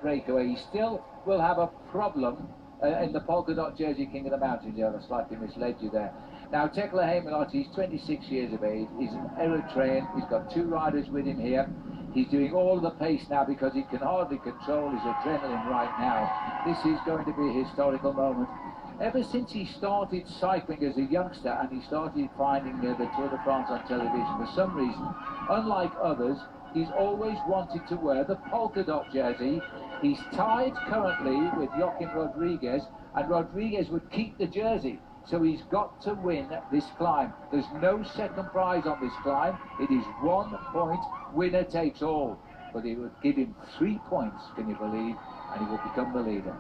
breakaway. He still will have a problem in the polka dot jersey King of the Mountains. Yeah, I slightly misled you there. Now, teklahimnot, he's 26 years of age. He's an Eritrean. He's got 2 riders with him here. He's doing all the pace now because he can hardly control his adrenaline right now. This is going to be a historical moment. Ever since he started cycling as a youngster and he started finding the Tour de France on television, for some reason, unlike others, he's always wanted to wear the polka dot jersey. He's tied currently with Joaquim Rodriguez, and Rodriguez would keep the jersey. So he's got to win this climb. There's no second prize on this climb. It is 1 point, winner takes all. But it would give him 3 points, can you believe? And he will become the leader.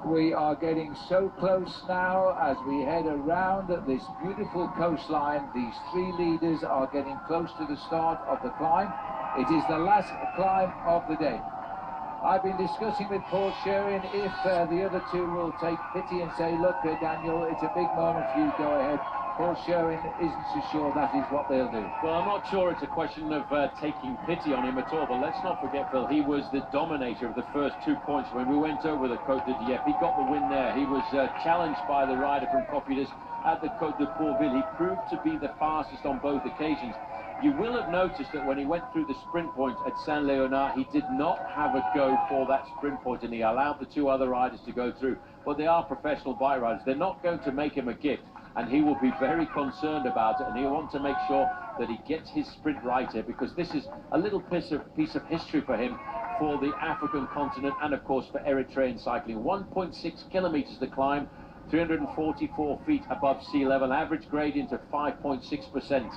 We are getting so close now as we head around this beautiful coastline. These 3 leaders are getting close to the start of the climb. It is the last climb of the day. I've been discussing with Paul Sherwin if the other 2 will take pity and say, look, Daniel, it's a big moment for you, go ahead. Paul Sherwin isn't so sure that is what they'll do. Well, I'm not sure it's a question of taking pity on him at all, but let's not forget, Phil, he was the dominator of the first 2 points. When we went over the Côte de Dieppe, he got the win there. He was challenged by the rider from Cofidis at the Côte de Pourville. He proved to be the fastest on both occasions. You will have noticed that when he went through the sprint point at Saint-Léonard, he did not have a go for that sprint point, and he allowed the 2 other riders to go through. But they are professional bike riders. They're not going to make him a gift, and he will be very concerned about it, and he'll want to make sure that he gets his sprint right here, because this is a little piece of history for him, for the African continent, and of course for Eritrean cycling. 1.6 kilometers to climb, 344 feet above sea level, average gradient of 5.6%.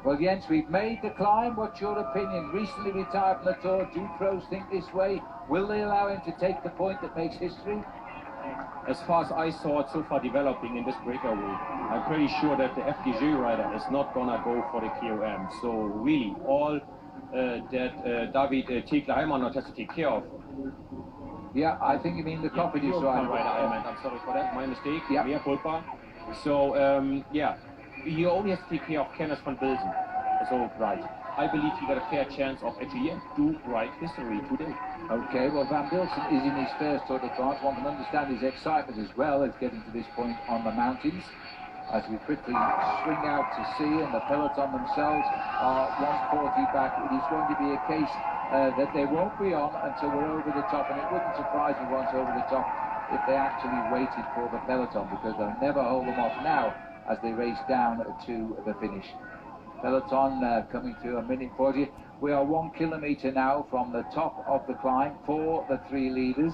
Well, Jens, we've made the climb. What's your opinion? Recently retired from the Tour. Do pros think this way? Will they allow him to take the point that makes history? As far as I saw it so far developing in this breakaway, I'm pretty sure that the FDJ rider is not gonna go for the KOM. So really, all that David teklahimnot has to take care of. Yeah, I think you mean the Cofidis rider. I'm sorry for that, my mistake. Yeah. Mea culpa. So yeah, he only has to take care of Kenneth van Bilsen. So right, I believe he got a fair chance of actually do write history today. Okay, well, Van Bilsen is in his first Tour de France. One can understand his excitement as well as getting to this point on the mountains. As we quickly swing out to sea, and the peloton themselves are 140 back. It is going to be a case that they won't be on until we're over the top, and it wouldn't surprise me once over the top if they actually waited for the peloton, because they'll never hold them off now as they race down to the finish. Peloton coming through a minute 40. We are 1 kilometer now from the top of the climb for the 3 leaders,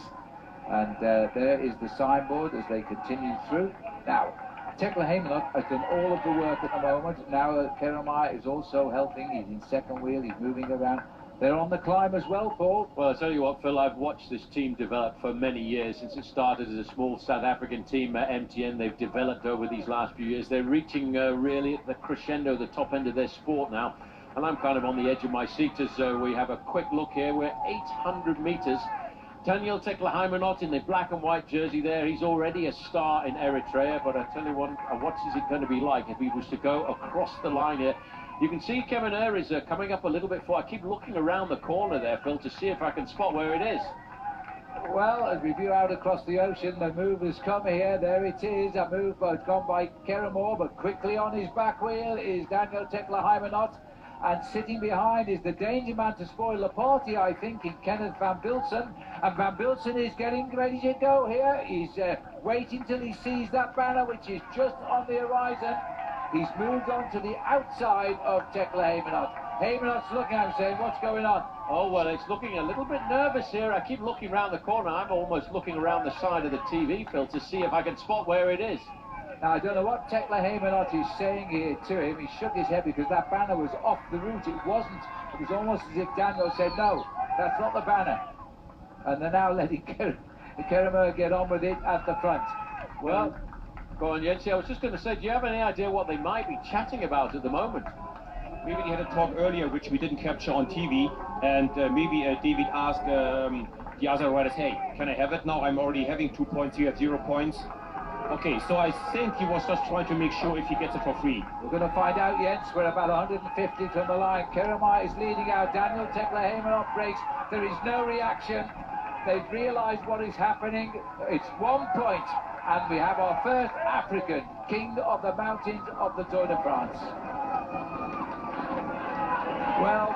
and there is the signboard as they continue through. Now, teklahimnot has done all of the work at the moment. Now Keremar is also helping. He's in second wheel. He's moving around. They're on the climb as well, Paul. Well, I'll tell you what, Phil, I've watched this team develop for many years. Since it started as a small South African team, MTN, they've developed over these last few years. They're reaching really at the crescendo, the top end of their sport now. And I'm kind of on the edge of my seat as we have a quick look here. We're 800 meters. Daniel teklahimnot in the black and white jersey there. He's already a star in Eritrea, but I tell you what is it going to be like if he was to go across the line here? You can see Kevin Eyre is coming up a little bit forward. I keep looking around the corner there, Phil, to see if I can spot where it is. Well, as we view out across the ocean, the move has come here. There it is. A move gone by Keremar, but quickly on his back wheel is Daniel teklahimnot. And sitting behind is the danger man to spoil the party, I think, in Kenneth van Bilsen. And Van Bilsen is getting ready to go here. He's waiting till he sees that banner, which is just on the horizon. He's moved on to the outside of teklahimnot. Haymanot's looking at him saying, what's going on? Oh, well, it's looking a little bit nervous here. I keep looking around the corner. I'm almost looking around the side of the TV, Phil, to see if I can spot where it is. Now, I don't know what teklahimnot is saying here to him. He shook his head because that banner was off the route. It wasn't. It was almost as if Daniel said, no, that's not the banner. And they're now letting Keremar get on with it at the front. Well, go on, Jens. I was just going to say, do you have any idea what they might be chatting about at the moment? Maybe they had a talk earlier which we didn't capture on TV, and maybe David asked the other riders, hey, can I have it now? I'm already having 2 points, you have 0 points. Okay, so I think he was just trying to make sure if he gets it for free. We're going to find out, Jens. We're about 150 from the line. Kerema is leading out. Daniel teklahimnot breaks. There is no reaction. They've realised what is happening. It's 1 point, and we have our first African king of the mountains of the Tour de France. Well,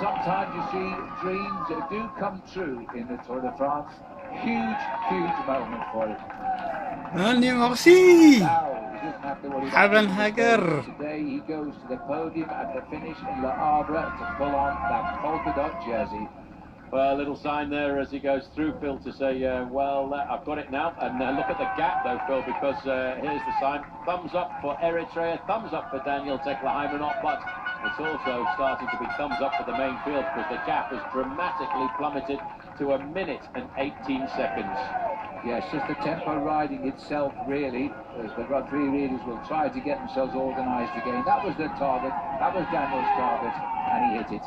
sometimes you see dreams do come true in the Tour de France. Huge, huge moment for it. merci. Now, he doesn't have to worry about Haben anything. Hager. Today he goes to the podium at the finish in Le Havre to pull on that polka dot jersey. Well, a little sign there as he goes through, Phil, to say, well, I've got it now. And look at the gap, though, Phil, because here's the sign. Thumbs up for Eritrea, thumbs up for Daniel teklahimnot, but it's also starting to be thumbs up for the main field because the gap has dramatically plummeted to 1 minute and 18 seconds. Yes, just the tempo riding itself, really, as the three readers will try to get themselves organised again. That was the target, that was Daniel's target, and he hit it.